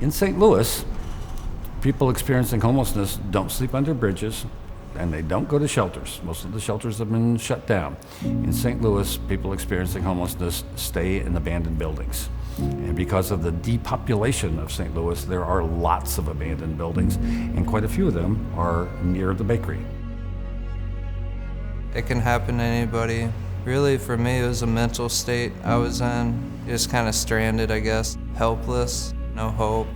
In St. Louis, people experiencing homelessness don't sleep under bridges, and they don't go to shelters. Most of the shelters have been shut down. In St. Louis, people experiencing homelessness stay in abandoned buildings. And because of the depopulation of St. Louis, there are lots of abandoned buildings, and quite a few of them are near the bakery. It can happen to anybody. Really, for me, it was a mental state I was in. Just kind of stranded, I guess. Helpless, no hope.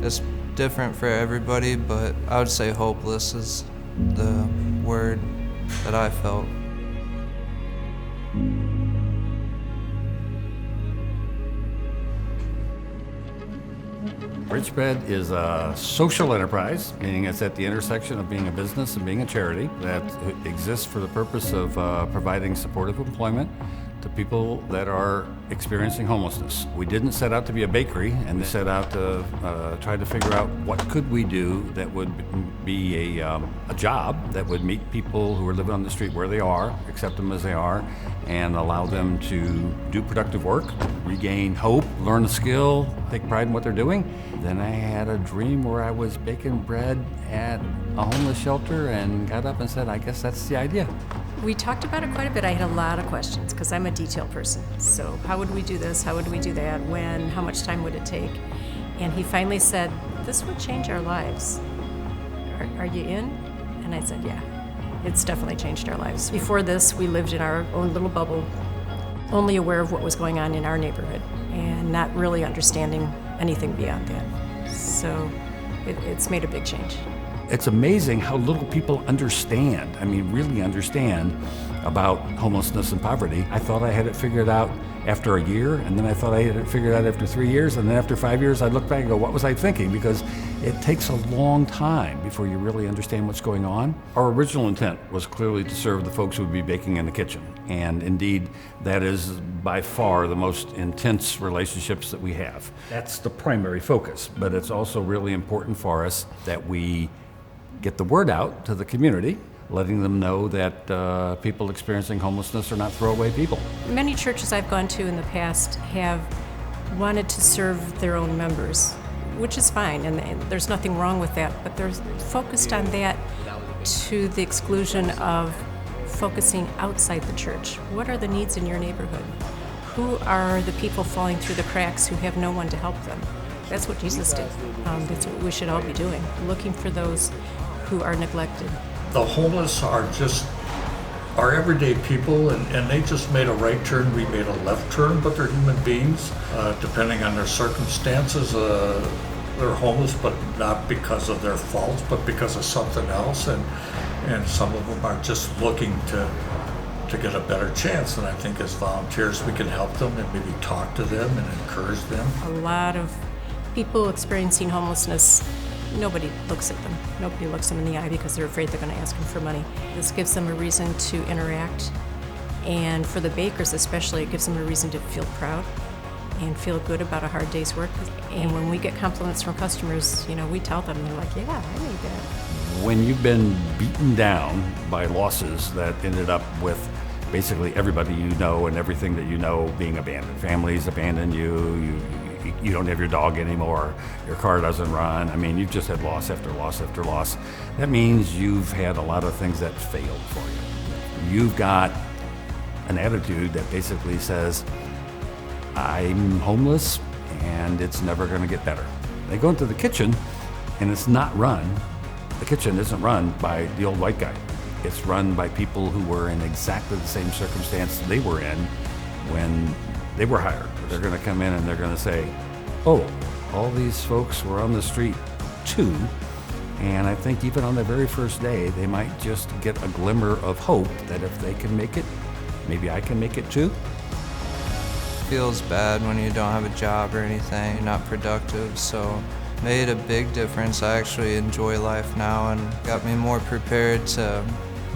It's different for everybody, but I would say hopeless is the word that I felt. Bridgebread is a social enterprise, meaning it's at the intersection of being a business and being a charity that exists for the purpose of providing supportive employment to people that are experiencing homelessness. We didn't set out to be a bakery, and we set out to try to figure out what could we do that would be a job that would meet people who are living on the street where they are, accept them as they are, and allow them to do productive work, regain hope, learn a skill, take pride in what they're doing. Then I had a dream where I was baking bread at a homeless shelter and got up and said, I guess that's the idea. We talked about it quite a bit. I had a lot of questions because I'm a detail person. So how would we do this? How would we do that? When? How much time would it take? And he finally said, this would change our lives. Are you in? And I said, yeah, it's definitely changed our lives. Before this, we lived in our own little bubble, only aware of what was going on in our neighborhood and not really understanding anything beyond that. So it's made a big change. It's amazing how little people understand, really understand about homelessness and poverty. I thought I had it figured out after a year, and then I thought I had it figured out after 3 years, and then after 5 years, I look back and go, what was I thinking? Because it takes a long time before you really understand what's going on. Our original intent was clearly to serve the folks who would be baking in the kitchen, and indeed, that is by far the most intense relationships that we have. That's the primary focus, but it's also really important for us that we get the word out to the community, letting them know that people experiencing homelessness are not throwaway people. Many churches I've gone to in the past have wanted to serve their own members, which is fine, and there's nothing wrong with that, but they're focused on that to the exclusion of focusing outside the church. What are the needs in your neighborhood? Who are the people falling through the cracks who have no one to help them? That's what Jesus did. That's what we should all be doing, looking for those who are neglected. The homeless are just our everyday people, and they just made a right turn, we made a left turn, but they're human beings. Depending on their circumstances, they're homeless, but not because of their faults, but because of something else, and some of them are just looking to get a better chance. And I think as volunteers we can help them and maybe talk to them and encourage them. A lot of people experiencing homelessness, nobody looks at them. Nobody looks them in the eye because they're afraid they're going to ask them for money. This gives them a reason to interact, and for the bakers especially, it gives them a reason to feel proud and feel good about a hard day's work. And when we get compliments from customers, we tell them, they're like, yeah, I need that. When you've been beaten down by losses that ended up with basically everybody you know and everything that you know being abandoned, families abandon you don't have your dog anymore, your car doesn't run. You've just had loss after loss after loss. That means you've had a lot of things that failed for you. You've got an attitude that basically says, I'm homeless and it's never going to get better. They go into the kitchen and it's not run. The kitchen isn't run by the old white guy. It's run by people who were in exactly the same circumstance they were in when they were hired. They're going to come in and they're going to say, oh, all these folks were on the street too. And I think even on the very first day, they might just get a glimmer of hope that if they can make it, maybe I can make it too. Feels bad when you don't have a job or anything, you're not productive, so made a big difference. I actually enjoy life now and got me more prepared to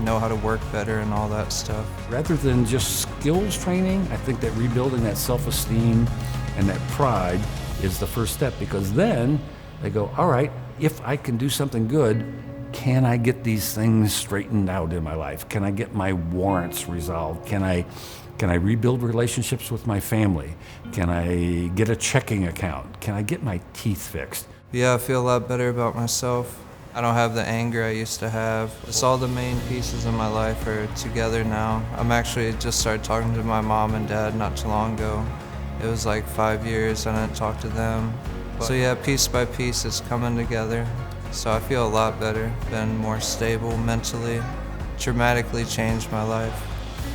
know how to work better and all that stuff. Rather than just skills training, I think that rebuilding that self-esteem and that pride is the first step, because then they go, all right, if I can do something good, can I get these things straightened out in my life? Can I get my warrants resolved? Can I Can I rebuild relationships with my family? Can I get a checking account? Can I get my teeth fixed? Yeah, I feel a lot better about myself. I don't have the anger I used to have. Just all the main pieces of my life are together now. I'm actually just started talking to my mom and dad not too long ago. It was like 5 years I didn't talk to them. So yeah, piece by piece it's coming together. So I feel a lot better, been more stable mentally, dramatically changed my life.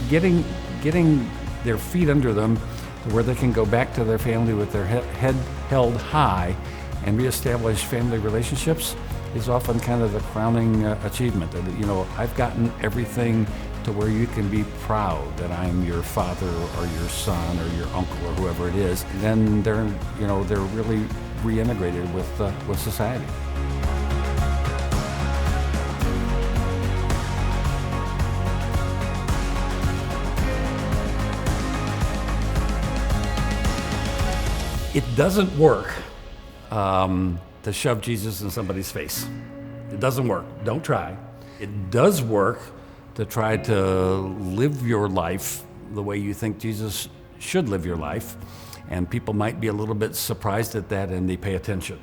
Getting their feet under them to where they can go back to their family with their head held high and reestablish family relationships is often kind of the crowning achievement. You know, I've gotten everything to where you can be proud that I'm your father or your son or your uncle or whoever it is. Then they're really reintegrated with society. It doesn't work to shove Jesus in somebody's face. It doesn't work. Don't try. It does work to try to live your life the way you think Jesus should live your life. And people might be a little bit surprised at that, and they pay attention.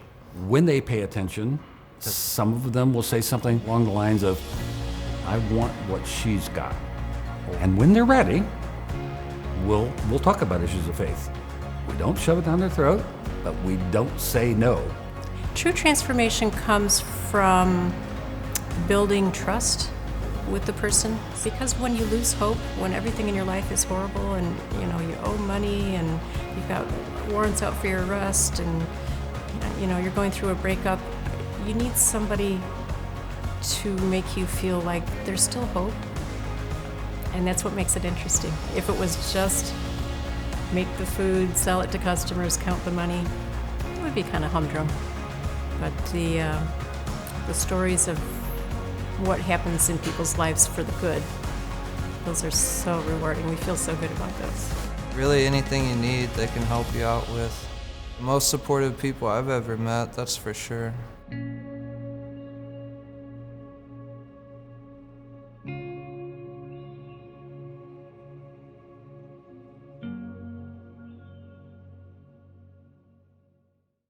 When they pay attention, some of them will say something along the lines of, I want what she's got. And when they're ready, we'll talk about issues of faith. We don't shove it down their throat, but we don't say no. True transformation comes from building trust with the person, because when you lose hope, when everything in your life is horrible and you owe money and you've got warrants out for your arrest and you're going through a breakup, you need somebody to make you feel like there's still hope. And that's what makes it interesting. If it was just make the food, sell it to customers, count the money, it would be kind of humdrum. But the stories of what happens in people's lives for the good, those are so rewarding. We feel so good about those. Really anything you need, they can help you out with. The most supportive people I've ever met, that's for sure.